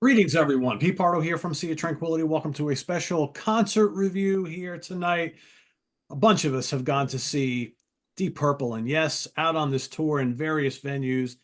Greetings, everyone. Pete Pardo here from Sea of Tranquility. Welcome to a special concert review here tonight. A bunch of us have gone to see Deep Purple, and yes, out on this tour in various venues.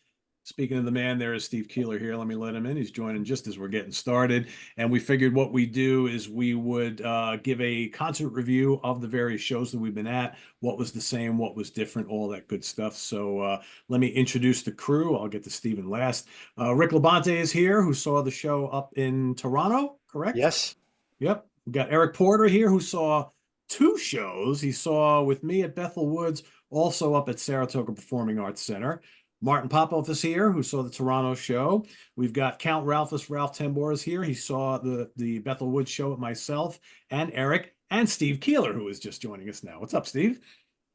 Speaking of the man, there is Steve Keeler here. Let me let him in. He's joining just as we're getting started. And we figured what we do is we would give a concert review of the various shows that we've been at, what was the same, what was different, all that good stuff. So let me introduce the crew. I'll get to Steven last. Rick LaBonte is here, who saw the show up in Toronto, correct? Yes. Yep. We got Eric Porter here, who saw two shows. He saw with me at Bethel Woods, also up at Saratoga Performing Arts Center. Martin Popoff is here, who saw the Toronto show. We've got Count Ralphus, Ralph Tamborra is here. He saw the Bethel Woods show with myself and Eric and Steve Keeler, who is just joining us now. What's up, Steve?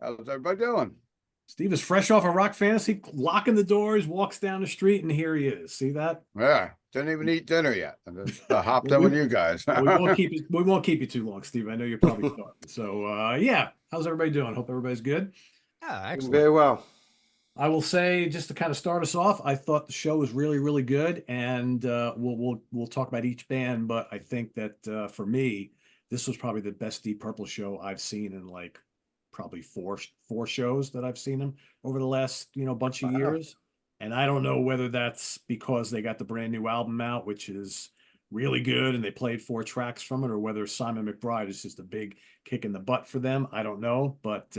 How's everybody doing? Steve is fresh off a Rock Fantasy, locking the doors, walks down the street, and here he is. See that? Yeah, didn't even eat dinner yet. I just hopped in with you guys. we won't keep you too long, Steve. I know you're probably starving. So yeah, how's everybody doing? Hope everybody's good. Yeah, excellent. Very well. I will say, just to kind of start us off, I thought the show was really, really good, and we'll talk about each band. But I think that for me, this was probably the best Deep Purple show I've seen in like probably four shows that I've seen them over the last bunch of years. And I don't know whether that's because they got the brand new album out, which is really good, and they played 4 tracks from it, or whether Simon McBride is just a big kick in the butt for them. I don't know, but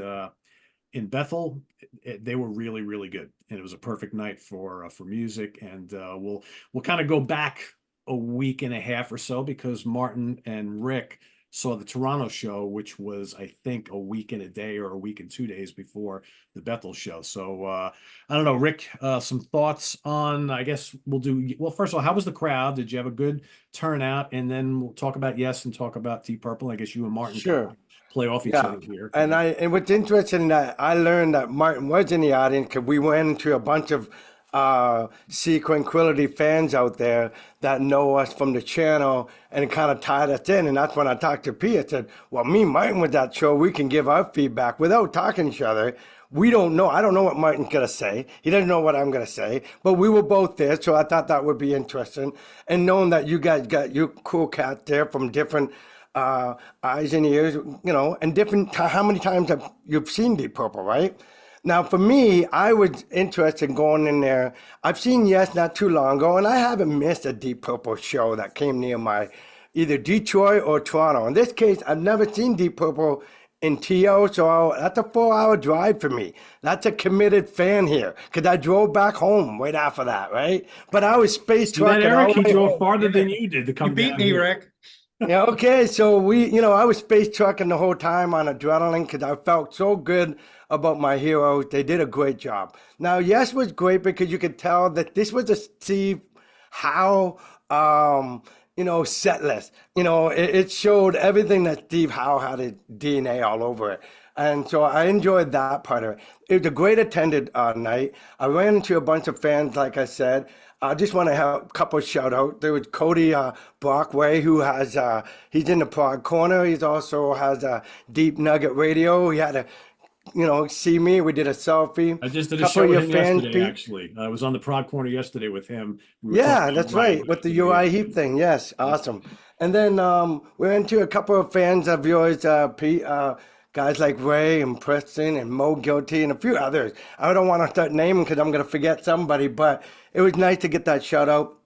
in Bethel, they were really, really good, and it was a perfect night for music. And we'll kind of go back a week and a half or so, because Martin and Rick saw the Toronto show, which was, I think, a week and a day or a week and 2 days before the Bethel show. So I don't know, Rick, some thoughts on, I guess well, first of all, how was the crowd? Did you have a good turnout? And then we'll talk about Yes and talk about Deep Purple. I guess you and Martin Sure. play off each other here. And what's interesting that I learned that Martin was in the audience because we went into a bunch of Sea Tranquility fans out there that know us from the channel, and it kind of tied us in. And that's when I talked to Pete. I said, well, me and Martin with that show, we can give our feedback without talking to each other. We don't know. I don't know what Martin's going to say. He doesn't know what I'm going to say. But we were both there, so I thought that would be interesting. And knowing that you guys got your cool cat there from different eyes and ears, and different, how many times have you've seen Deep Purple, right? Now, for me, I was interested in going in there. I've seen Yes not too long ago, and I haven't missed a Deep Purple show that came near my either Detroit or Toronto. In this case, I've never seen Deep Purple in TO, so that's a 4-hour drive for me. That's a committed fan here, because I drove back home right after that, right? But I was space trucking. Eric, he drove farther than you did to come. You beat me, here. Rick. Yeah, okay, so I was space trucking the whole time on adrenaline because I felt so good about my heroes. They did a great job. Now, Yes was great because you could tell that this was a Steve Howe, set list. It showed everything that Steve Howe had his DNA all over it. And so I enjoyed that part of it. It was a great attended night. I ran into a bunch of fans, like I said. I just want to have a couple of shout out. There was Cody Brockway, who has, he's in the Prog Corner. He also has a Deep Nugget Radio. He had to, see me. We did a selfie. I just did a show with him yesterday, actually. I was on the Prog Corner yesterday with him. Yeah, that's right. With the UI Heap thing. Yes, awesome. And then we went to a couple of fans of yours, Pete, guys like Ray and Preston and Mo Guilty and a few others. I don't want to start naming because I'm going to forget somebody, but it was nice to get that shout out.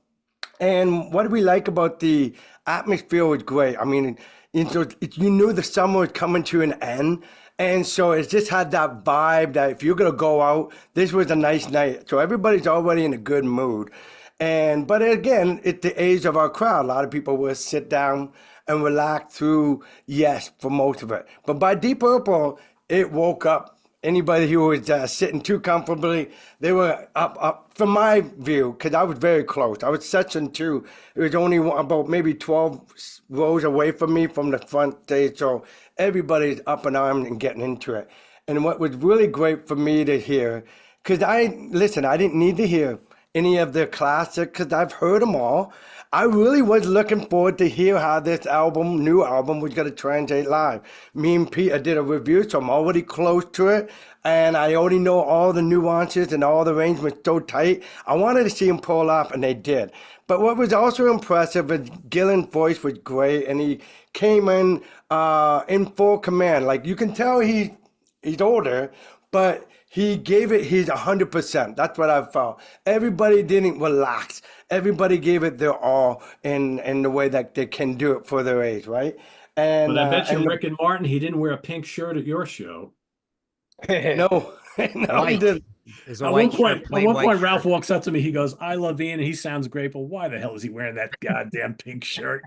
And what we like about the atmosphere was great. I mean, you knew the summer was coming to an end. And so it just had that vibe that if you're going to go out, this was a nice night. So everybody's already in a good mood. But again, it's the age of our crowd. A lot of people will sit down and relax through Yes for most of it. But by Deep Purple, it woke up anybody who was sitting too comfortably. They were up from my view, because I was very close. I was section 2. It was only about maybe 12 rows away from me from the front stage. So everybody's up and armed and getting into it. And what was really great for me to hear, because I didn't need to hear any of their classics because I've heard them all. I really was looking forward to hear how this album, new album, was going to translate live. Me and Pete did a review, so I'm already close to it, and I already know all the nuances and all the arrangements so tight. I wanted to see them pull off, and they did. But what was also impressive is Gillen's voice was great, and he came in full command. Like, you can tell he's older, but he gave it his 100%. That's what I felt. Everybody didn't relax. Everybody gave it their all in the way that they can do it for their age, right? And But I bet you Rick and Martin, he didn't wear a pink shirt at your show. no, no, he didn't. At one point, Ralph walks up to me. He goes, "I love Ian, and he sounds great, but why the hell is he wearing that goddamn pink shirt?"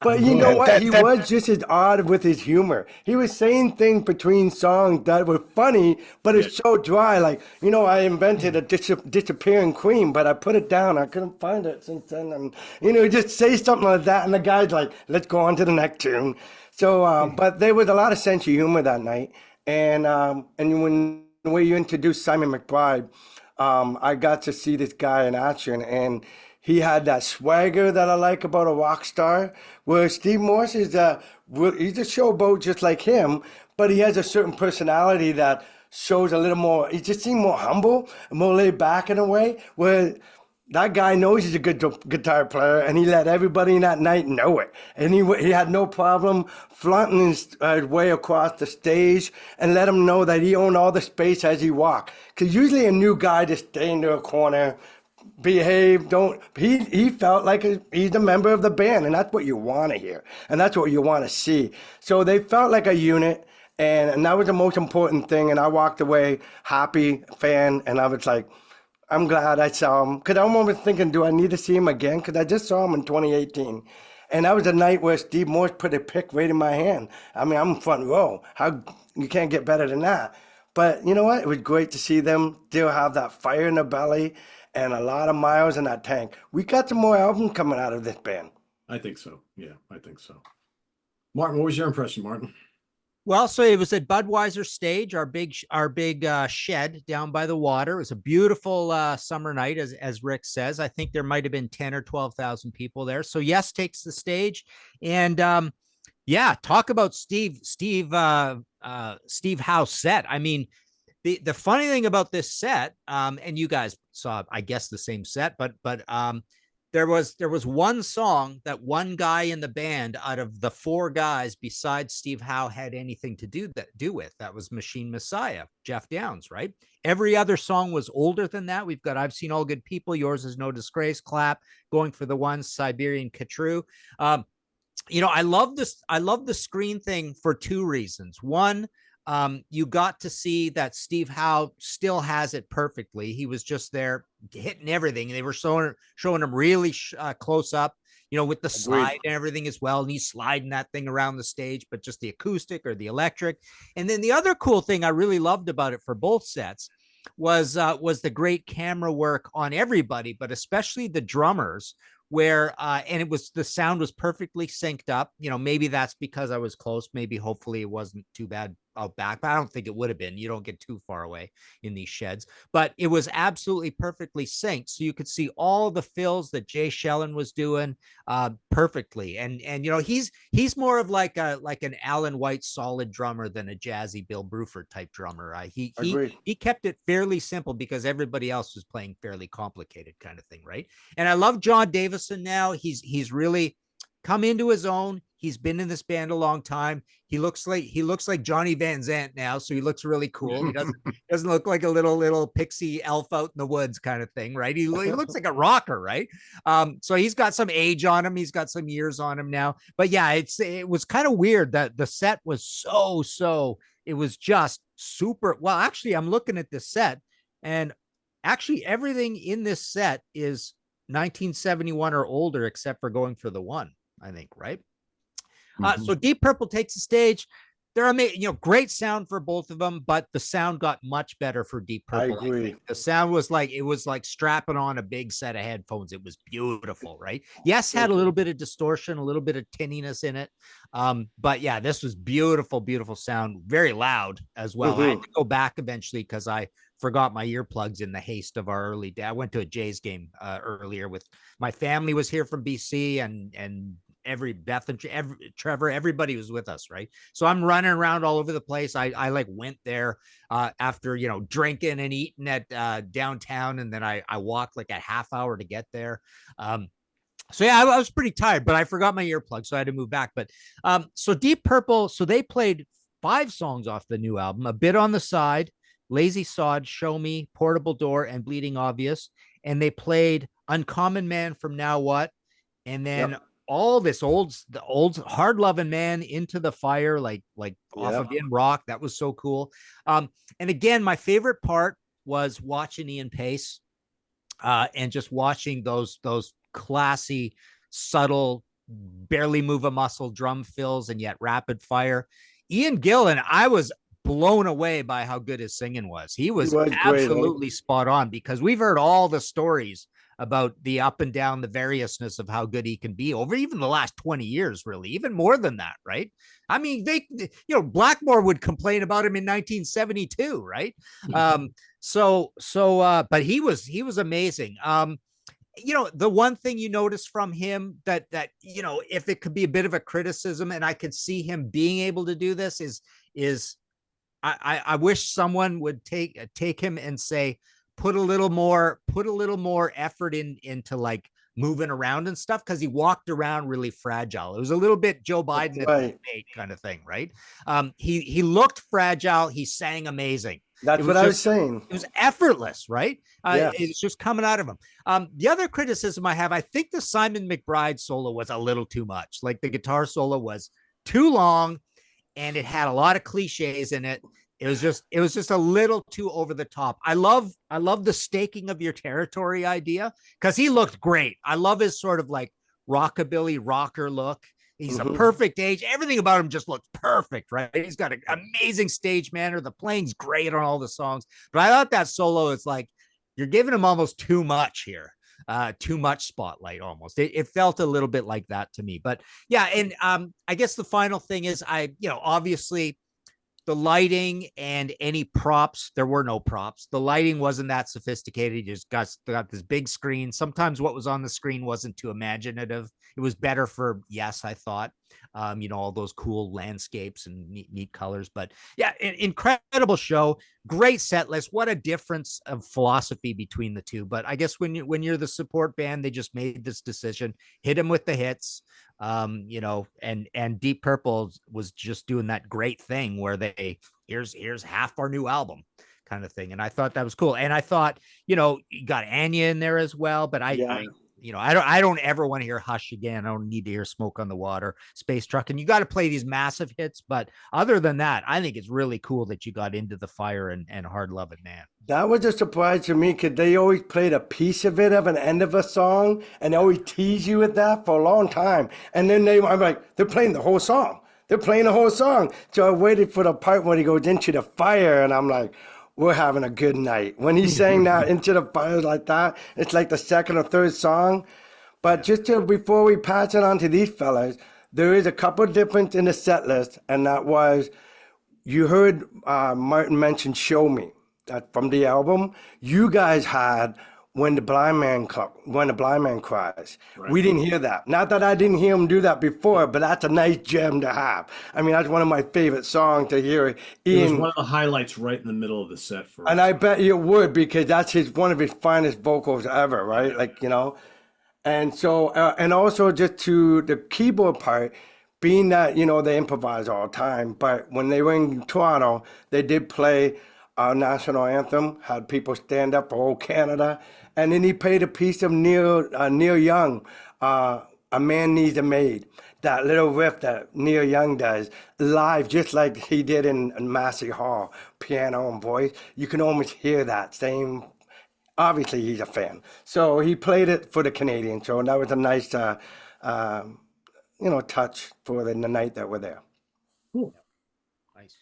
But you know what? He was just as odd with his humor. He was saying things between songs that were funny, but it's so dry. Like, I invented a disappearing queen, but I put it down. I couldn't find it since then. And, just say something like that, and the guy's like, let's go on to the next tune. So, but there was a lot of sense of humor that night. And when you introduced Simon McBride, I got to see this guy in action, and he had that swagger that I like about a rock star, where Steve Morse he's a showboat just like him, but he has a certain personality that shows a little more, he just seemed more humble, more laid back in a way, where that guy knows he's a good guitar player, and he let everybody in that night know it. And he had no problem flaunting his way across the stage and let him know that he owned all the space as he walked. Because usually a new guy just stay into a corner, behave, he felt like he's a member of the band, and that's what you want to hear, and that's what you want to see. So they felt like a unit, and that was the most important thing. And I walked away happy, fan, and I was like, I'm glad I saw him, because I was thinking, do I need to see him again? Because I just saw him in 2018, and that was the night where Steve Morse put a pick right in my hand. I mean, I'm front row. You can't get better than that. But you know what? It was great to see them still have that fire in their belly and a lot of miles in that tank. We got some more albums coming out of this band. I think so. Yeah, I think so. Martin, what was your impression, Martin? Well, so it was at Budweiser stage, our big shed down by the water. It was a beautiful summer night, as Rick says. I think there might have been 10 or 12,000 people there. So Yes takes the stage, and talk about Steve Howe's set. I mean, the funny thing about this set, and you guys saw, I guess, the same set, but there was one song that one guy in the band out of the four guys besides Steve Howe had anything to do with. That was Machine Messiah, Jeff Downes, right? Every other song was older than that. We've got I've Seen All Good People, Yours Is No Disgrace, Clap, Going for the One, Siberian Katru. I love this. I love the screen thing for two reasons. One, you got to see that Steve Howe still has it perfectly. He was just there hitting everything. They were showing him really close up, with the slide and everything as well. And he's sliding that thing around the stage, but just the acoustic or the electric. And then the other cool thing I really loved about it for both sets was the great camera work on everybody, but especially the drummers, where and the sound was perfectly synced up. Maybe that's because I was close. Maybe hopefully it wasn't too bad out back, but I don't think it would have been. You don't get too far away in these sheds, but it was absolutely perfectly synced. So you could see all the fills that Jay Shellen was doing perfectly. And he's more of like an Alan White solid drummer than a jazzy Bill Bruford type drummer. He kept it fairly simple because everybody else was playing fairly complicated kind of thing, right? And I love John Davison now. He's really come into his own. He's been in this band a long time. He looks like Johnny Van Zant now, so he looks really cool. He doesn't look like a little pixie elf out in the woods kind of thing, right? He looks like a rocker, right? So he's got some age on him. He's got some years on him now. But yeah, it was kind of weird that the set was so it was just super. Well, actually, I'm looking at this set, and actually everything in this set is 1971 or older, except for Going for the One, I think, right? So Deep Purple takes the stage. They're amazing, great sound for both of them, but the sound got much better for Deep Purple. I agree. The sound was like strapping on a big set of headphones. It was beautiful, right? Yes, had a little bit of distortion, a little bit of tinniness in it. But yeah, this was beautiful, beautiful sound, very loud as well. I had to go back eventually because I forgot my earplugs in the haste of our early day. I went to a Jays game earlier with my family was here from BC and every Beth and Trevor, everybody was with us, right? So I'm running around all over the place. I like went there after, you know, drinking and eating at downtown, and then I walked like a half hour to get there. So yeah, I was pretty tired, but I forgot my earplugs, so I had to move back. But so Deep Purple, so they played 5 songs off the new album: A Bit on the Side, Lazy Sod, Show Me, Portable Door, and Bleeding Obvious. And they played Uncommon Man from Now What, and then all this the old Hard Loving Man, Into the Fire, like off of In Rock. That was so cool. And again, my favorite part was watching Ian Pace and just watching those classy, subtle, barely move a muscle drum fills and yet rapid fire. Ian Gillan, I was blown away by how good his singing was. He was absolutely great, spot on, because we've heard all the stories about the up and down, the variousness of how good he can be over even the last 20 years, really, even more than that, right? I mean, Blackmore would complain about him in 1972, right? But he was amazing. The one thing you notice from him that if it could be a bit of a criticism, and I could see him being able to do this, is I wish someone would take him and say, put a little more effort into like moving around and stuff, because he walked around really fragile. It was a little bit Joe Biden kind of thing, right? He looked fragile. He sang amazing. That's what I was saying. It was effortless, right? It was just coming out of him. The other criticism I have, I think the Simon McBride solo was a little too much. Like the guitar solo was too long, and it had a lot of cliches in it. It was just a little too over the top. I love the staking of your territory idea, because he looked great. I love his sort of like rockabilly rocker look. He's a perfect age. Everything about him just looks perfect, right? He's got an amazing stage manner. The playing's great on all the songs. But I thought that solo is like, you're giving him almost too much here. Too much spotlight almost. It felt a little bit like that to me. But yeah, and I guess the final thing is obviously the lighting and any props, there were no props. The lighting wasn't that sophisticated. You just got this big screen. Sometimes what was on the screen wasn't too imaginative. It was better for, I thought, all those cool landscapes and neat colors. But yeah, incredible show. Great set list. What a difference of philosophy between the two. But I guess when you're the support band, they just made this decision, hit them with the hits. And Deep Purple was just doing that great thing where here's half our new album kind of thing. And I thought that was cool. And I thought, you got Anya in there as well, but I don't ever want to hear Hush again. I don't need to hear Smoke on the Water, Space Truck. And you got to play these massive hits. But other than that, I think it's really cool that you got Into the Fire and Hard Loving Man. That was a surprise to me, because they always played a piece of it of an end of a song, and they always tease you with that for a long time. And then I'm like, they're playing the whole song. They're playing the whole song. So I waited for the part where he goes into the fire, and I'm like, we're having a good night. When he sang that Into the Fire like that, it's like the second or third song. But before we pass it on to these fellas, there is a couple of difference in the set list, and that was, you heard Martin mention Show Me. That from the album, you guys had When the Blind Man Cries. Right. We didn't hear that. Not that I didn't hear him do that before, but that's a nice gem to have. I mean, that's one of my favorite songs to hear. It was one of the highlights right in the middle of the set and I bet you would, because that's one of his finest vocals ever, right? And so, and also just to the keyboard part, being that, they improvise all the time, but when they were in Toronto, they did play our national anthem, had people stand up for whole Canada. And then he played a piece of Neil Young, A Man Needs a Maid. That little riff that Neil Young does live, just like he did in Massey Hall, piano and voice. You can almost hear that same, obviously he's a fan. So he played it for the Canadians. So that was a nice, touch for the night that we're there. Cool.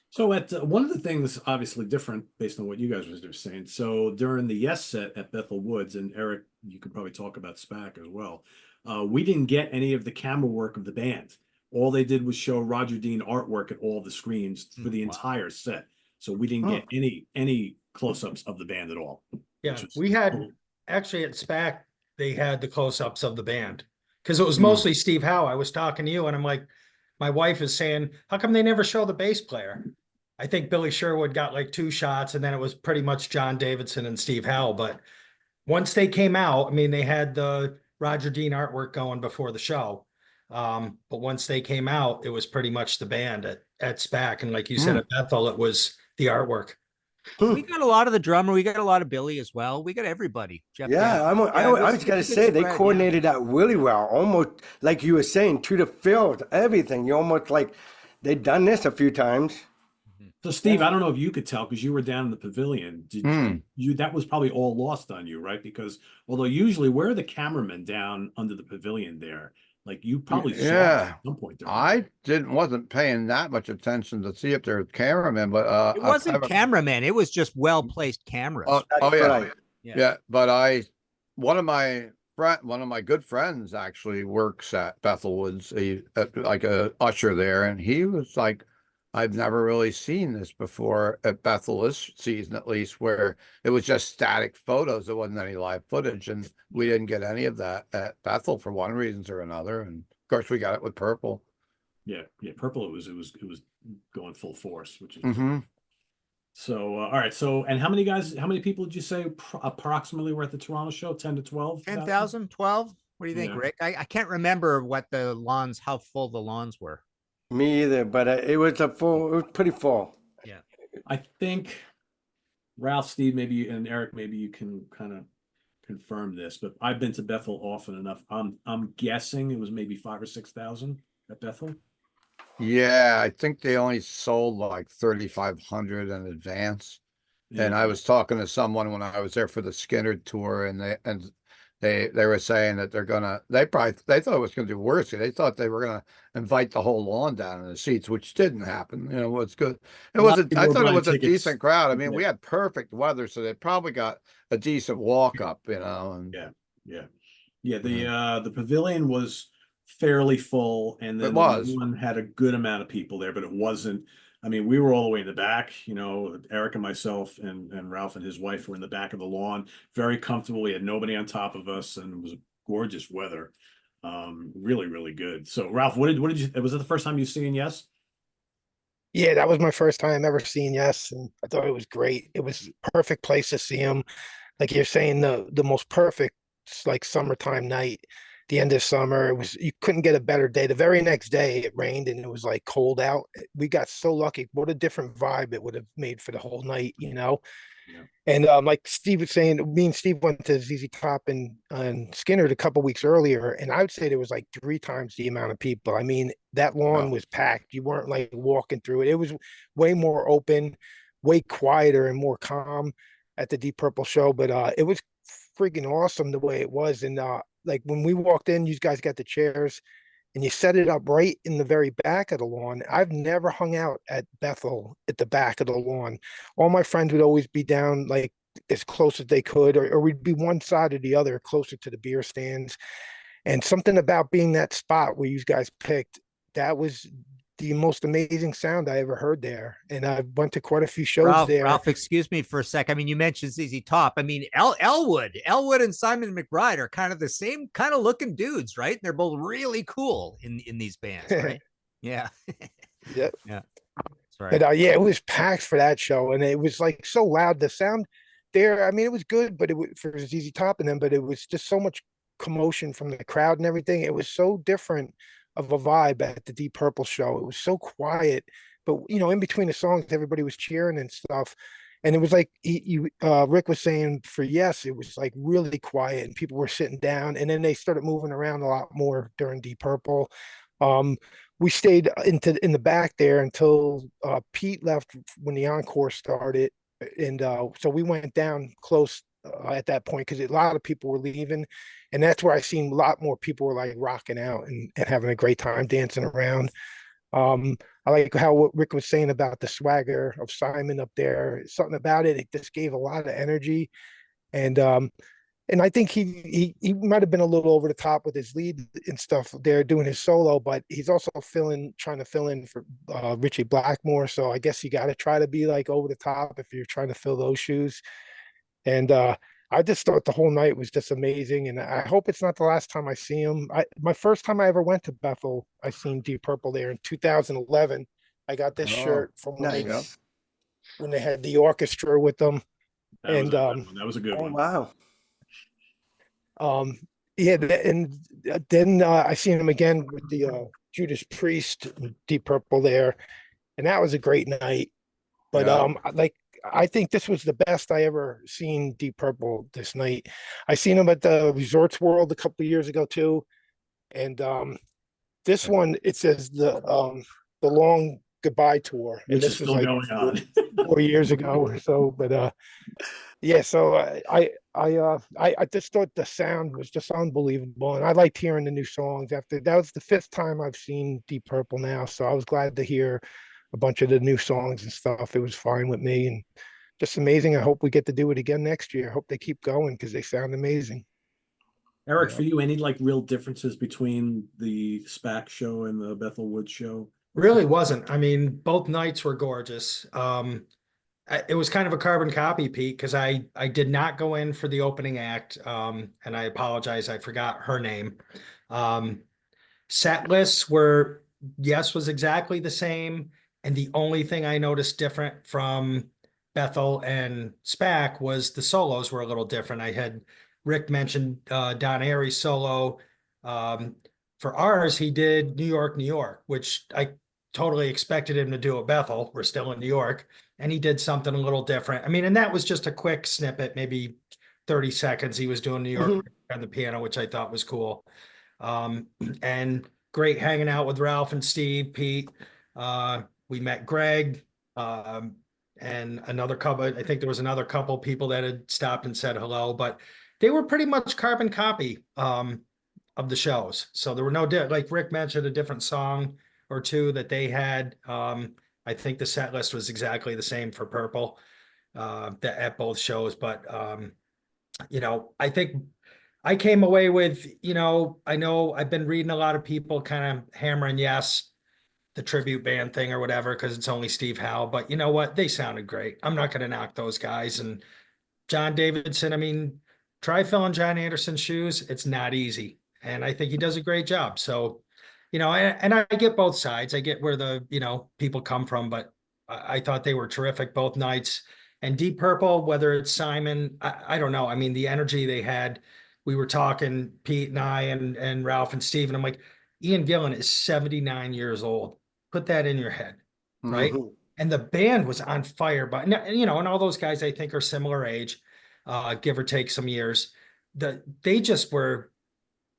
So one of the things obviously different based on what you guys were saying. So during the Yes set at Bethel Woods, and Eric, you could probably talk about SPAC as well. We didn't get any of the camera work of the band. All they did was show Roger Dean artwork at all the screens for the entire set. So we didn't get any close-ups of the band at all. Yeah, which was we had cool. actually at SPAC, they had the close-ups of the band because it was Mm. mostly Steve Howe. I was talking to you and I'm like, my wife is saying, how come they never show the bass player? I think Billy Sherwood got like 2 shots and then it was pretty much John Davidson and Steve Howe. But once they came out, I mean, they had the Roger Dean artwork going before the show. But once they came out, it was pretty much the band at SPAC. And like you said, at Bethel, it was the artwork. We got a lot of the drummer. We got a lot of Billy as well. We got everybody. Jeff Yeah, Gannon. I was it's gonna a good say they spread, yeah. coordinated that really well, almost like you were saying, to the field, everything. You almost like they'd done this a few times. So Steve, I don't know if you could tell because you were down in the pavilion. Did you that was probably all lost on you, right? Because although usually where are the cameramen down under the pavilion there? Like you probably saw it Yeah. at some point. I wasn't paying that much attention to see if there were cameramen, but It wasn't cameramen. It was just well-placed cameras. That's yeah. right. Yeah, but one of my good friends actually works at Bethel Woods, like a usher there, and he was like, I've never really seen this before at Bethel this season, at least, where it was just static photos. There wasn't any live footage, and we didn't get any of that at Bethel for one reason or another. And of course, we got it with Purple. Yeah, Purple. It was going full force, which is so. All right. So, and how many people did you say approximately were at the Toronto show? 10 to 12? 10,000, 12? What do you think, Yeah. Rick? I can't remember what how full the lawns were. Me either, but it was it was pretty full. Yeah. I think Ralph, Steve, maybe and Eric, maybe you can kind of confirm this, but I've been to Bethel often enough. I'm guessing it was maybe 5,000 or 6,000 at Bethel. Yeah, I think they only sold like 3,500 in advance. Yeah. And I was talking to someone when I was there for the Skinner tour, and they were saying that they thought it was gonna do worse. They thought they were gonna invite the whole lawn down in the seats, which didn't happen. You know, it's good. A lot of people I were thought it buying was a tickets. decent crowd. I mean, we had perfect weather, so they probably got a decent walk up, you know. And Yeah. The pavilion was fairly full, and then It was. the one had a good amount of people there, but it wasn't. I mean, we were all the way in the back, you know, Eric and myself and Ralph and his wife were in the back of the lawn, very comfortable. We had nobody on top of us, and it was gorgeous weather. Really, really good. So Ralph, what did you, was it the first time you've seen Yes? Yeah, that was my first time ever seeing Yes, and I thought it was great. It was a perfect place to see him. Like you're saying, the most perfect like summertime night. The end of summer, you couldn't get a better day. The very next day it rained and it was like cold out. We got so lucky. What a different vibe it would have made for the whole night, you know. Yeah. And like Steve was saying, me and Steve went to ZZ Top and Skinner a couple weeks earlier, and I would say there was like 3 times the amount of people. I mean, that lawn was packed. You weren't like walking through it. It was way more open, way quieter and more calm at the Deep Purple show. But it was freaking awesome the way it was. And like when we walked in, you guys got the chairs and you set it up right in the very back of the lawn. I've never hung out at Bethel at the back of the lawn. All my friends would always be down like as close as they could, or we'd be one side or the other closer to the beer stands. And something about being that spot where you guys picked, that was the most amazing sound I ever heard there. And I went to quite a few shows there. Ralph, excuse me for a sec. I mean, you mentioned ZZ Top. I mean, Elwood and Simon McBride are kind of the same kind of looking dudes, right? They're both really cool in these bands, right? Yeah. Yeah. Yeah. That's right. But yeah, it was packed for that show, and it was like so loud. The sound there, I mean, it was good, but it was for ZZ Top and them, but it was just so much commotion from the crowd and everything. It was so different of a vibe at the Deep Purple show. It was so quiet, but you know, in between the songs, everybody was cheering and stuff. And it was like Rick was saying for Yes, it was like really quiet and people were sitting down, and then they started moving around a lot more during Deep Purple. We stayed in the back there until Pete left when the encore started, and so we went down close at that point because a lot of people were leaving, and that's where I seen a lot more people were like rocking out and having a great time dancing around. I like how what Rick was saying about the swagger of Simon up there. Something about it, it just gave a lot of energy. And and I think he might have been a little over the top with his lead and stuff there doing his solo, but he's also trying to fill in for Richie Blackmore. So I guess you got to try to be like over the top if you're trying to fill those shoes. And I just thought the whole night was just amazing, and I hope it's not the last time I see him. My first time I ever went to Bethel, I seen Deep Purple there in 2011. I got this Oh, shirt from Nice. when they had the orchestra with them. That was And a good one. That was a good Oh one. wow. Yeah, and then I seen him again with the Judas Priest Deep Purple there, and that was a great night. But Yeah. like I think this was the best I ever seen Deep Purple this night. I seen him at the Resorts World a couple of years ago too, and this one it says the Long Goodbye Tour, and Which is this was still like going on. 4 years ago or so. But yeah, so I just thought the sound was just unbelievable, and I liked hearing the new songs. After that was the fifth time I've seen Deep Purple now, so I was glad to hear a bunch of the new songs and stuff. It was fine with me, and just amazing. I hope we get to do it again next year. I hope they keep going because they sound amazing. Eric, Yeah. for you, any like real differences between the SPAC show and the Bethel Woods show? Really wasn't. I mean, both nights were gorgeous. It was kind of a carbon copy, Pete, because I did not go in for the opening act. And I apologize, I forgot her name. Set lists were, yes, was exactly the same. And the only thing I noticed different from Bethel and SPAC was the solos were a little different. I had Rick mentioned Don Airey's solo. For ours, he did New York, New York, which I totally expected him to do at Bethel. We're still in New York. And he did something a little different. I mean, and that was just a quick snippet, maybe 30 seconds. He was doing New York on the piano, which I thought was cool. And great hanging out with Ralph and Steve, Pete. We met Greg, and another couple. I think there was another couple people that had stopped and said hello, but they were pretty much carbon copy of the shows. So there were no like Rick mentioned a different song or two that they had. I think the set list was exactly the same for Purple at both shows, but I think I came away with, I know I've been reading a lot of people kind of hammering yes, the tribute band thing or whatever, because it's only Steve Howe, but you know what? They sounded great. I'm not going to knock those guys. And John Davidson, I mean, try filling John Anderson's shoes. It's not easy. And I think he does a great job. So, and I get both sides. I get where the, people come from, but I thought they were terrific both nights. And Deep Purple, whether it's Simon, I don't know. I mean, the energy they had, we were talking, Pete and I and Ralph and Steve, and I'm like, Ian Gillan is 79 years old. Put that in your head, right? Mhm. And the band was on fire, but and all those guys I think are similar age, give or take some years. They just were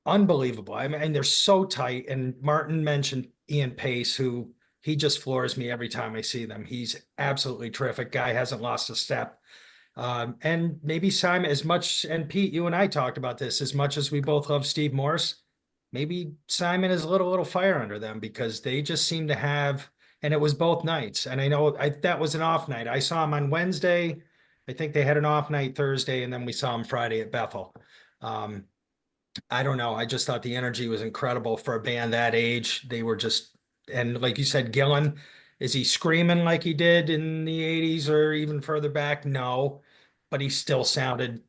unbelievable. I mean, and they're so tight. And Martin mentioned Ian Pace, who he just floors me every time I see them. He's absolutely terrific. Guy hasn't lost a step. And maybe Simon, as much, and Pete, you and I talked about this, as much as we both love Steve Morse, maybe Simon is a little fire under them because they just seem to have, and it was both nights. And I know that was an off night. I saw him on Wednesday. I think they had an off night Thursday, and then we saw him Friday at Bethel. I don't know. I just thought the energy was incredible for a band that age. They were just, and like you said, Gillan, is he screaming like he did in the 80s or even further back? No, but he sounded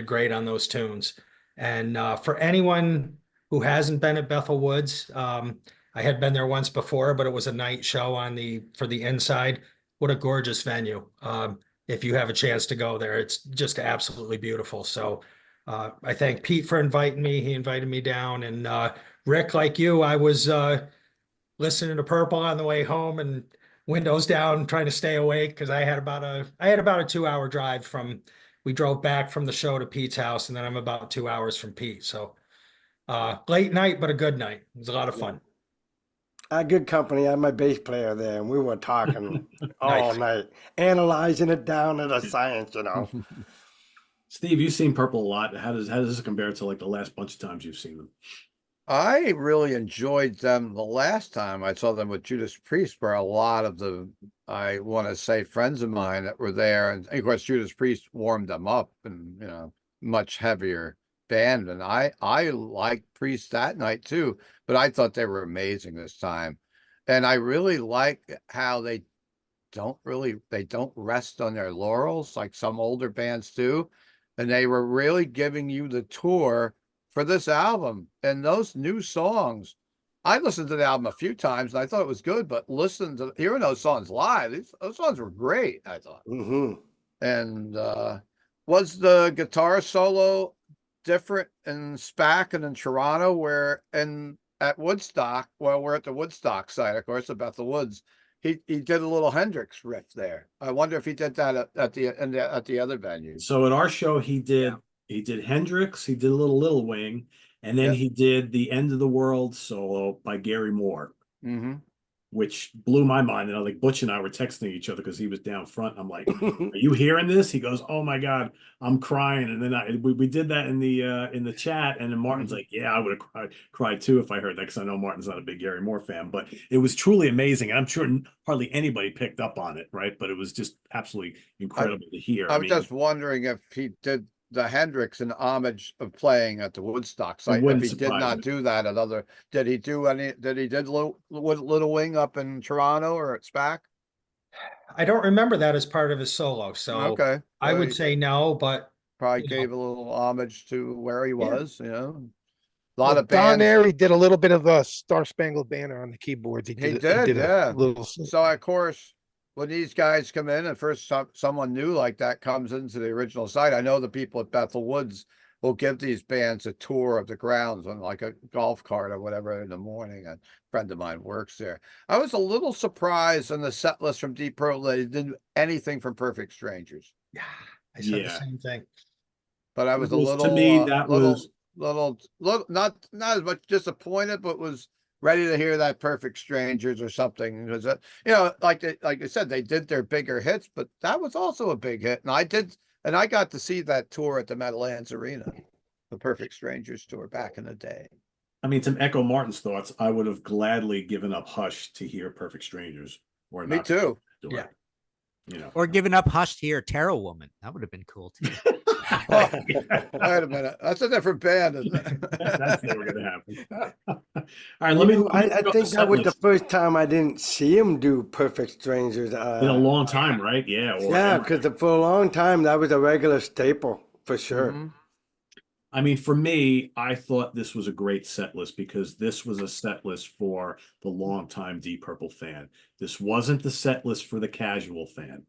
great on those tunes. And for anyone who hasn't been at Bethel Woods, I had been there once before, but it was a night show for the inside. What a gorgeous venue. If you have a chance to go there, it's just absolutely beautiful. So, I thank Pete for inviting me. He invited me down, and Rick, like you, I was listening to Purple on the way home and windows down, trying to stay awake because I had about a 2 hour drive from. We drove back from the show to Pete's house, and then I'm about 2 hours from Pete. So late night, but a good night. It was a lot of fun. I had good company. I had my bass player there, and we were talking all Nice. night, analyzing it down to the science. Steve, you've seen Purple a lot. How does this compare to like the last bunch of times you've seen them? I really enjoyed them the last time I saw them with Judas Priest, where a lot of I want to say friends of mine that were there. And of course, Judas Priest warmed them up and, much heavier band, and I liked Priest that night too, but I thought they were amazing this time. And I really like how they don't rest on their laurels like some older bands do. And they were really giving you the tour for this album. And those new songs, I listened to the album a few times and I thought it was good, but hearing those songs live, those songs were great, I thought. Mm-hmm. And was the guitar solo different in SPAC and in Toronto, at Woodstock? Well, we're at the Woodstock site, of course, at Bethel Woods. He did a little Hendrix riff there. I wonder if he did that at the other venue. So at our show, he did Hendrix, he did a Little Wing, and then he did the End of the World solo by Gary Moore, which blew my mind. And like Butch and I were texting each other because he was down front. I'm like, "Are you hearing this?" He goes, "Oh my God, I'm crying." And then we did that in the chat, and then Martin's like, "Yeah, I would have cried too if I heard that," because I know Martin's not a big Gary Moore fan. But it was truly amazing, and I'm sure hardly anybody picked up on it, right? But it was just absolutely incredible to hear. I'm just wondering if he did the Hendrix in homage of playing at the Woodstock site. If he did not do that at other, did he do Little Wing up in Toronto or at SPAC? I don't remember that as part of his solo, so okay, I would say no, but probably gave a little homage to where he was, you know. A lot of Don bands. Airy did a little bit of a Star Spangled Banner on the keyboards. He did yeah. a little. So of course, when these guys come in, and first someone new like that comes into the original site, I know the people at Bethel Woods will give these bands a tour of the grounds on like a golf cart or whatever in the morning. A friend of mine works there. I was a little surprised on the set list from Deep Purple that he didn't do anything from Perfect Strangers. yeah, I said the same thing. But I was a little, to me, that was little, not as much disappointed, but was ready to hear that Perfect Strangers or something, because you know, like I said, they did their bigger hits, but that was also a big hit, and I got to see that tour at the Meadowlands Arena, the Perfect Strangers tour back in the day. I mean, to echo Martin's thoughts, I would have gladly given up Hush to hear Perfect Strangers. Or Me too. Yeah. You know, or giving up Hush to hear Terror Woman. That would have been cool too. Oh, wait a minute, that's a different band, isn't it? That's never gonna happen. All right, let me. I think that was the first time I didn't see him do Perfect Strangers. In a long time, right? Yeah. Yeah, because for a long time that was a regular staple for sure. I mean, for me, I thought this was a great set list because this was a set list for the longtime Deep Purple fan. This wasn't the set list for the casual fan.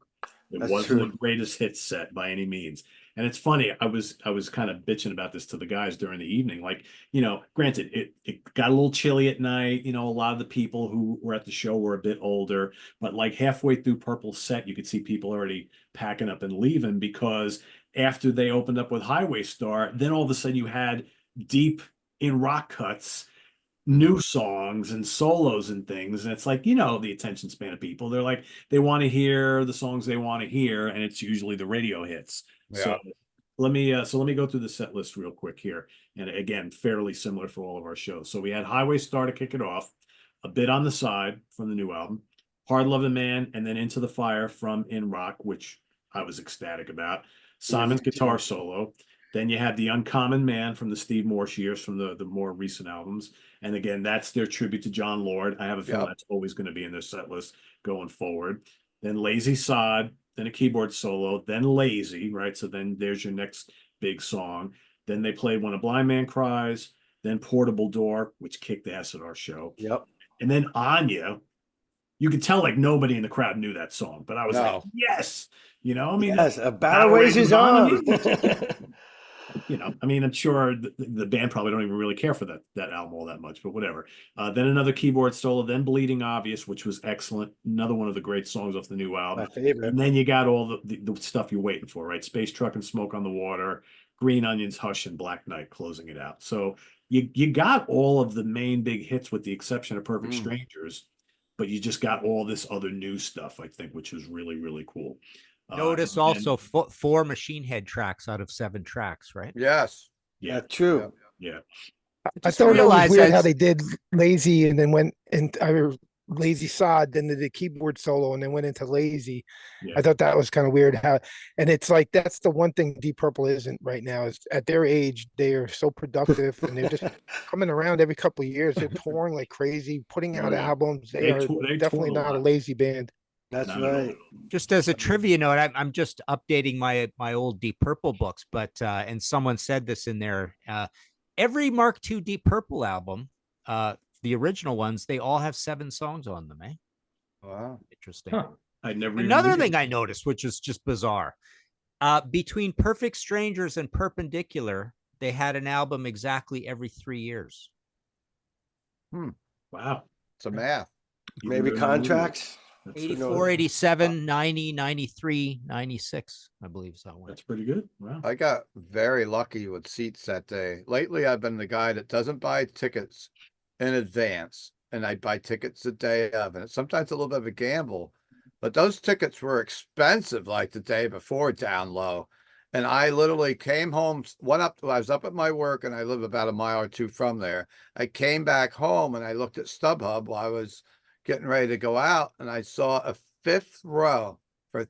It wasn't the greatest hits set by any means. And it's funny, I was kind of bitching about this to the guys during the evening. Like, you know, granted, it got a little chilly at night. You know, a lot of the people who were at the show were a bit older, but like halfway through Purple's set, you could see people already packing up and leaving because after they opened up with Highway Star, then all of a sudden you had Deep in rock cuts, new songs and solos and things. And it's like, you know, the attention span of people, they're like, they want to hear the songs they want to hear. And it's usually the radio hits. Yeah. So let me go through the set list real quick here. And again, fairly similar for all of our shows. So we had Highway Star to kick it off, A Bit on the Side from the new album, Hard Loving Man, and then Into the Fire from In Rock, which I was ecstatic about. Simon's guitar solo. Then you had The Uncommon Man from the Steve Morse years from the more recent albums. And again, that's their tribute to John Lord. I have a feeling that's always going to be in their set list going forward. Then Lazy Sod, then a keyboard solo, then Lazy, right? So then there's your next big song. Then they played When a Blind Man Cries, then Portable Door, which kicked ass at our show. Yep. And then Anya. You could tell like nobody in the crowd knew that song, but I was like, yes. You know, I mean, yes, a battle rages on. You know, I mean, I'm sure the band probably don't even really care for that album all that much, but whatever. Then another keyboard solo, then Bleeding Obvious, which was excellent. Another one of the great songs off the new album. My favorite. And then you got all the stuff you're waiting for, right? Space Truck and Smoke on the Water, Green Onions, Hush, and Black Knight closing it out. So you got all of the main big hits with the exception of Perfect Strangers, but you just got all this other new stuff, I think, which was really, really cool. Notice also 4 Machine Head tracks out of 7 tracks, right? Yes. Yeah, true. Yeah. I thought it was weird how they did Lazy and then went and I Lazy Sod, then did the keyboard solo, and then went into Lazy. Yeah. I thought that was kind of weird how, and it's like that's the one thing Deep Purple isn't right now is at their age they are so productive and they're just coming around every couple of years. They're touring like crazy, putting Oh, out yeah. albums. They They are tour definitely a not a lot. lazy band. That's Not at all. right. Just as a trivia note, I'm just updating my old Deep Purple books, but and someone said this in there. Every Mark II Deep Purple album, the original ones, they all have 7 songs on them. Eh? Wow. Interesting. Huh. I never even Another knew. thing I noticed, which is just bizarre, between Perfect Strangers and Perpendicular, they had an album exactly every 3 years. Wow. It's a math. Even Maybe though no movie. contracts. That's, 84, 87, 90, 93, 96, I believe is that one. that's pretty good. Wow. I got very lucky with seats that day. Lately, I've been the guy that doesn't buy tickets in advance, and I buy tickets the day of, and it's sometimes a little bit of a gamble. But those tickets were expensive, like the day before, down low. And I literally came home, I was up at my work, and I live about a mile or two from there. I came back home, and I looked at StubHub while I was getting ready to go out, and I saw a 5th row for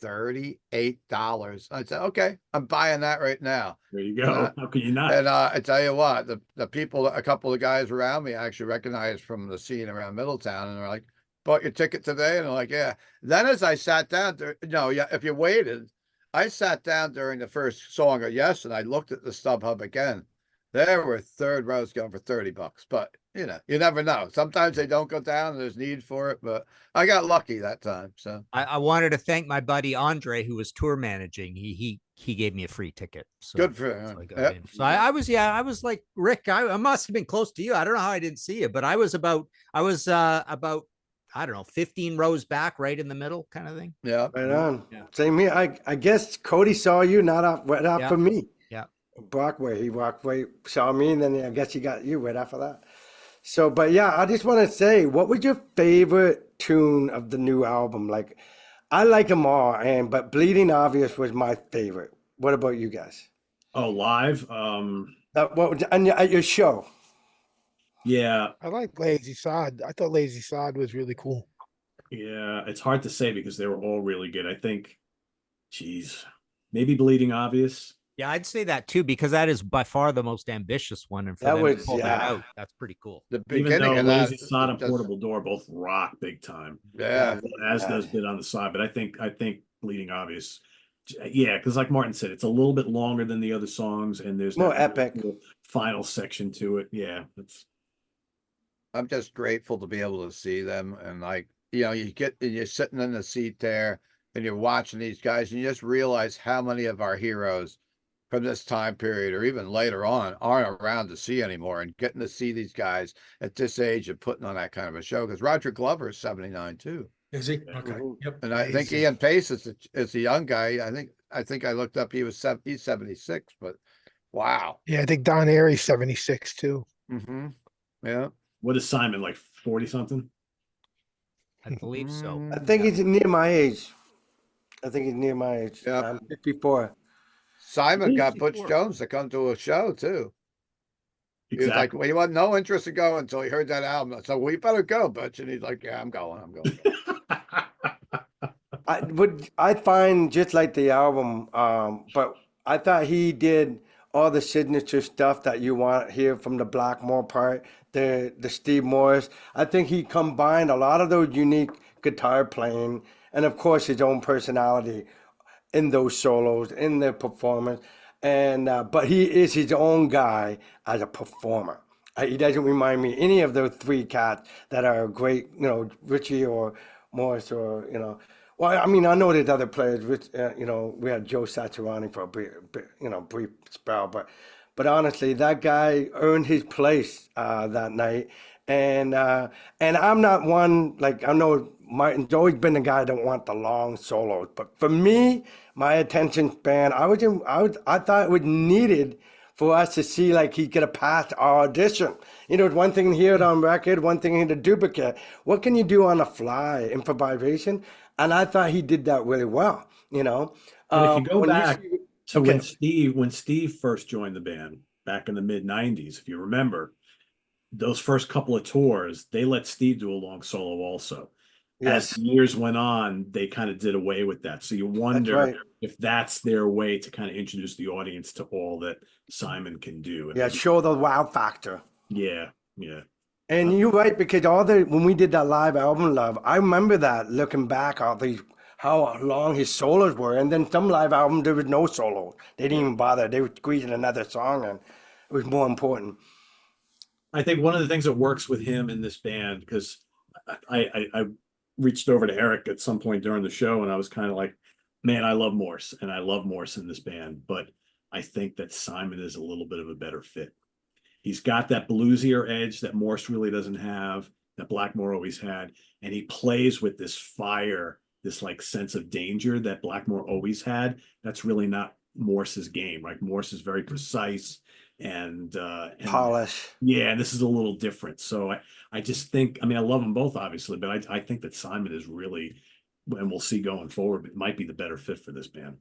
$38. I said, okay, I'm buying that right now. There you go. How can you not? And I tell you what, the people, a couple of guys around me I actually recognized from the scene around Middletown, and they're like, bought your ticket today? And I'm like, yeah. Then as I sat down there, yeah, if you waited, I sat down during the first song of Yes, and I looked at the StubHub again. There were 3rd rows going for $30, but you never know. Sometimes they don't go down and there's need for it, but I got lucky that time. So I wanted to thank my buddy Andre, who was tour managing. He gave me a free ticket. So good for so him. I got Yep. in. So I was like, Rick, I must have been close to you. I don't know how I didn't see you, but I was about I don't know, 15 rows back, right in the middle, kind of thing. Yeah. Right on. Yeah. Same here. I guess Cody saw you, not right Yeah. after me. Yeah. Brockway. He walked away, saw me, and then I guess he got you right after that. So, but yeah, I just want to say, what was your favorite tune of the new album? Like, I like them all, but Bleeding Obvious was my favorite. What about you guys? Oh, live. At your show? Yeah, I like Lazy Sod. I thought Lazy Sod was really cool. yeah. It's hard to say because they were all really good. I think, geez, maybe Bleeding Obvious. Yeah, I'd say that too, because that is by far the most ambitious one. And for That them was- to pull that yeah. out, that's pretty cool. The Even beginning though of Lazy that, Sod and does- Portable Door both rock big time, yeah. as does Bit on the Side. But I think Bleeding Obvious, yeah, because like Martin said, it's a little bit longer than the other songs, and there's More that epic. little final section to it. Yeah, it's I'm just grateful to be able to see them. And like, you're sitting in the seat there and you're watching these guys and you just realize how many of our heroes from this time period or even later on aren't around to see anymore, and getting to see these guys at this age and putting on that kind of a show. Because Roger Glover is 79 too. Is he? Yeah. Okay. Mhm. Yep. And I think He's- Ian Pace is a young guy. I think I looked up, he's 76, but wow. Yeah, I think Don Airy's 76 too. Mm-hmm. Yeah. what is Simon, like 40 something? I believe so. I think he's near my age. Yep. I'm 54. Simon got Butch 64. Jones to come to a show too. He was like, Exactly. well, he had no interest in going until he heard that album. So we better go, Butch. And he's like, yeah, I'm going. I find just like the album, but I thought he did all the signature stuff that you want to hear from the Blackmore part, the Steve Morris. I think he combined a lot of those unique guitar playing and of course his own personality in those solos, in the performance. And but he is his own guy as a performer. He doesn't remind me any of those 3 cats that are great, Richie or Morris or, Well, I mean, I know there's other players. We had Joe Satriani for a brief spell, but honestly, that guy earned his place that night. And I'm not one, like, I know Martin's always been the guy that want the long solos, but for me, my attention span, I thought it was needed for us to see like he could have passed our audition. It's one thing to hear it on record, one thing to duplicate. What can you do on the fly, improvisation? And I thought he did that really well. And if you go when back see- to okay. when Steve first joined the band back in the mid 90s, if you remember, those first couple of tours, they let Steve do a long solo also. As Yes, the years went on, they kind of did away with that. So you that's wonder right. if that's their way to kind of introduce the audience to all that Simon can do. And Yeah, maybe, show the wow factor. yeah, yeah. And you're right, because when we did that live album Love, I remember that looking back at how long his solos were, and then some live albums there was no solo. They didn't even bother. They were squeezing another song, and it was more important. I think one of the things that works with him in this band, because I reached over to Eric at some point during the show and I was kind of like, man, I love Morse and I love Morse in this band, but I think that Simon is a little bit of a better fit. He's got that bluesier edge that Morse really doesn't have, that Blackmore always had, and he plays with this fire, this like sense of danger that Blackmore always had. That's really not Morse's game, right? Morse is very precise and Polish. yeah, and this is a little different. So I just think, I mean, I love them both, obviously, but I think that Simon is really, and we'll see going forward, it might be the better fit for this band.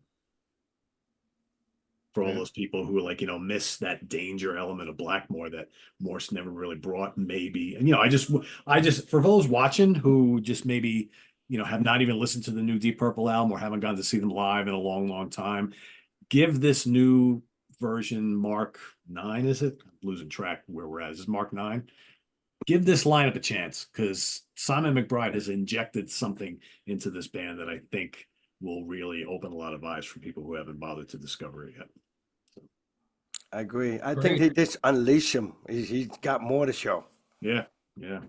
For all Yeah. those people who like, miss that danger element of Blackmore that Morse never really brought, maybe. And, I just, for those watching who just maybe, have not even listened to the new Deep Purple album or haven't gone to see them live in a long, long time, give this new version Mark 9, is it? I'm losing track where we're at. Is this Mark 9? Give this lineup a chance because Simon McBride has injected something into this band that I think will really open a lot of eyes for people who haven't bothered to discover it yet. I agree. I Great. think they just unleash him. He's got more to show. Yeah, yeah.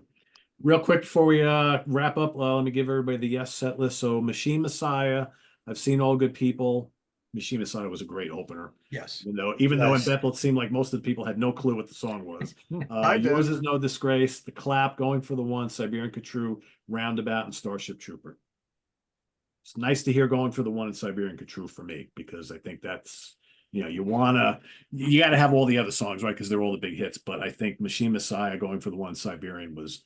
Real quick before we wrap up, let me give everybody the yes set list. So Machine Messiah, I've seen All Good People. Machine Messiah was a great opener. Yes. Even though in Yes. Bethel it seemed like most of the people had no clue what the song was. I did. Yours is No Disgrace, The Clap, Going for the One, Siberian Khatru, Roundabout, and Starship Trooper. It's nice to hear Going for the One and Siberian Khatru for me because I think that's, you got to have all the other songs, right? Because they're all the big hits. But I think Machine Messiah, Going for the One, Siberian was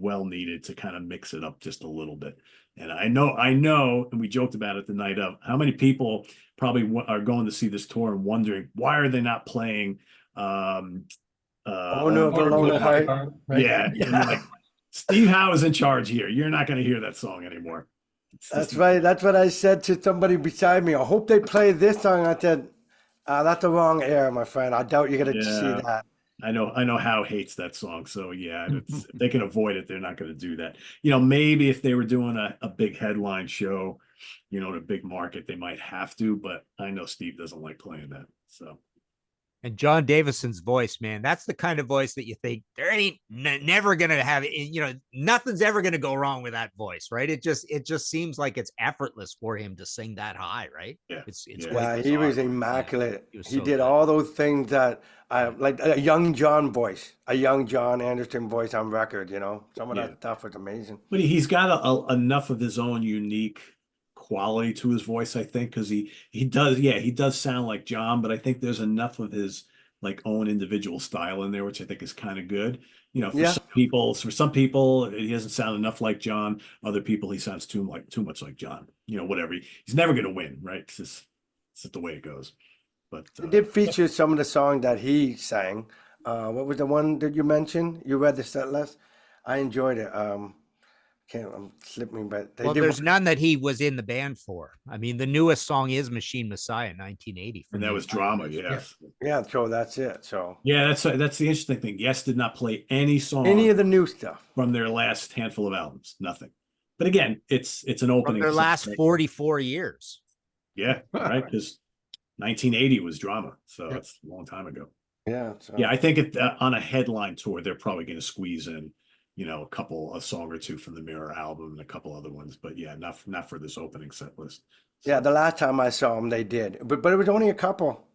well needed to kind of mix it up just a little bit. And I know, and we joked about it the night of how many people probably are going to see this tour and wondering why are they not playing Oh no, Or- Alone Heart. Right? yeah, and you're like, Steve Howe is in charge here. You're not going to hear that song anymore. That's right. That's what I said to somebody beside me. I hope they play this song. I said, that's the wrong era, my friend. I doubt you're gonna see Yeah. that. I know Howe hates that song, so yeah, if they can avoid it, they're not going to do that. Maybe if they were doing a big headline show, in a big market, they might have to, but I know Steve doesn't like playing that. So And John Davison's voice, man, that's the kind of voice that you think there ain't never going to have it. Nothing's ever going to go wrong with that voice, right? It just seems like it's effortless for him to sing that high, right? Yeah. It's Yeah. quite Yeah, he was bizarre. immaculate. he was He so did good. all those things that like a young John voice, a young John Anderson voice on record. Some of Yeah. that stuff was amazing. but he's got enough of his own unique quality to his voice, I think, because he does sound like John, but I think there's enough of his like own individual style in there, which I think is kind of good. Yeah. For some people, he doesn't sound enough like John. Other people, he sounds too much like John. Whatever. He's never going to win, right? It's just the way it goes. But It did feature some of the songs that he sang. What was the one that you mentioned? You read the set list. I enjoyed it. I'm slipping, but they Well, did. there's none that he was in the band for. I mean, the newest song is Machine Messiah, 1980. and that was drama, yes. Yeah, so that's it. So Yeah, that's the interesting thing. Yes did not play any song any of the new stuff. from their last handful of albums. Nothing. But again, it's an From opening. their last 44 years. Yeah, right. Because 1980 was drama, so Yep. it's a long time ago. Yeah. So. Yeah, I think on a headline tour, they're probably going to squeeze in, a song or two from the Mirror album and a couple other ones. But yeah, not for this opening set list. So, Yeah, the last time I saw them, they did, but it was only a couple.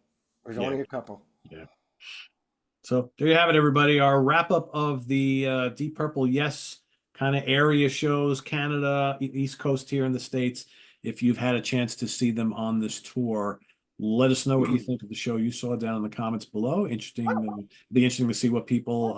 It was Yeah. only a couple. So there you have it, everybody. Our wrap up of the Deep Purple Yes kind of area shows, Canada, East Coast here in the States. If you've had a chance to see them on this tour, let us know what you think of the show you saw down in the comments below. Be interesting to see what people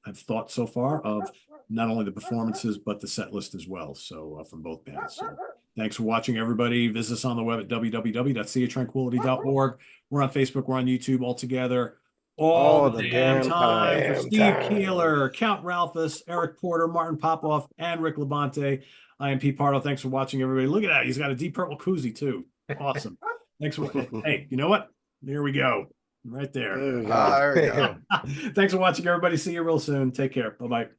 have thought so far of not only the performances, but the set list as well. So from both bands. So thanks for watching, everybody. Visit us on the web at www.seatranquility.org. We're on Facebook, we're on YouTube all together. All the damn time. For Damn Steve time. Keeler, Count Ralphus, Eric Porter, Martin Popoff, and Rick LaBonte, I am Pete Pardo. Thanks for watching, everybody. Look at that. He's got a deep purple koozie, too. Awesome. Thanks for Hey, you know what? There we go. Right there. There we go. There we go. Thanks for watching, everybody. See you real soon. Take care. Bye-bye.